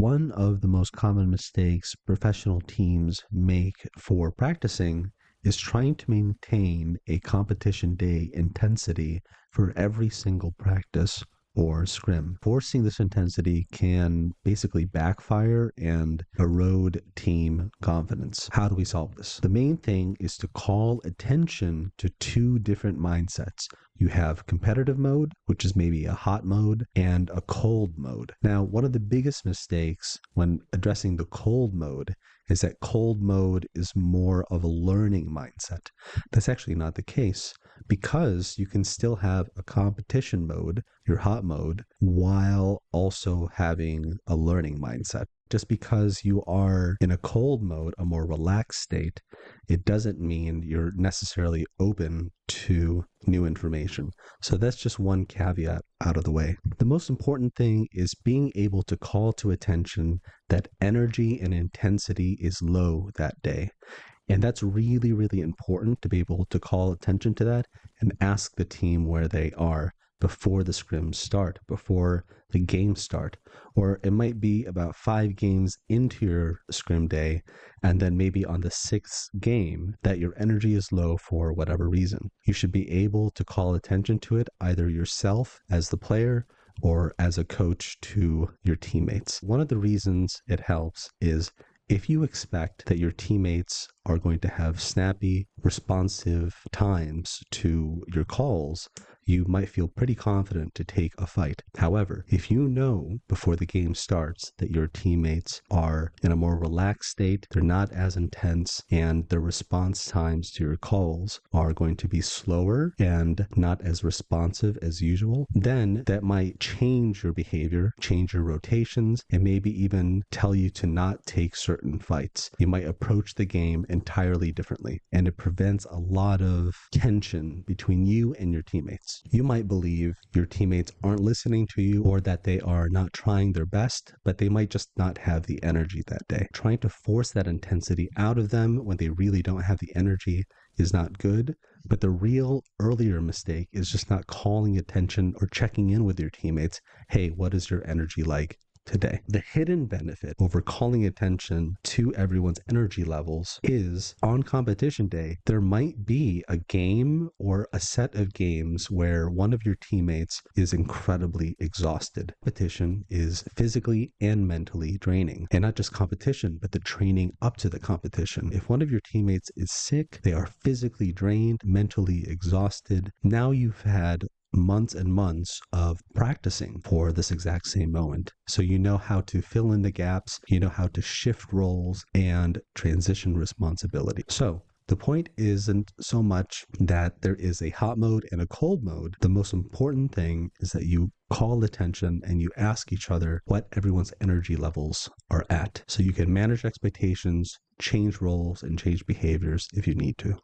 One of the most common mistakes professional teams make for practicing is trying to maintain a competition day intensity for every single practice or scrim. Forcing this intensity can basically backfire and erode team confidence. How do we solve this? The main thing is to call attention to two different mindsets. You have competitive mode, which is maybe a hot mode, and a cold mode. Now, one of the biggest mistakes when addressing the cold mode is that cold mode is more of a learning mindset. That's actually not the case, because you can still have a competition mode, your hot mode, while also having a learning mindset. Just because you are in a cold mode, a more relaxed state, it doesn't mean you're necessarily open to new information. So that's just one caveat out of the way. The most important thing is being able to call to attention that energy and intensity is low that day. And that's really, really important to be able to call attention to that and ask the team where they are before the scrims start, before the games start. Or it might be about 5 games into your scrim day, and then maybe on the 6th game that your energy is low for whatever reason. You should be able to call attention to it either yourself as the player or as a coach to your teammates. One of the reasons it helps is if you expect that your teammates are going to have snappy, responsive times to your calls, you might feel pretty confident to take a fight. However, if you know before the game starts that your teammates are in a more relaxed state, they're not as intense, and their response times to your calls are going to be slower and not as responsive as usual, then that might change your behavior, change your rotations, and maybe even tell you to not take certain fights. You might approach the game entirely differently, and it prevents a lot of tension between you and your teammates. You might believe your teammates aren't listening to you or that they are not trying their best, but they might just not have the energy that day. Trying to force that intensity out of them when they really don't have the energy is not good, but the real earlier mistake is just not calling attention or checking in with your teammates. Hey, what is your energy like today? The hidden benefit over calling attention to everyone's energy levels is on competition day, there might be a game or a set of games where one of your teammates is incredibly exhausted. Competition is physically and mentally draining, and not just competition, but the training up to the competition. If one of your teammates is sick, they are physically drained, mentally exhausted. Now you've had months and months of practicing for this exact same moment. So you know how to fill in the gaps, you know how to shift roles and transition responsibility. So the point isn't so much that there is a hot mode and a cold mode. The most important thing is that you call attention and you ask each other what everyone's energy levels are at. So you can manage expectations, change roles, and change behaviors if you need to.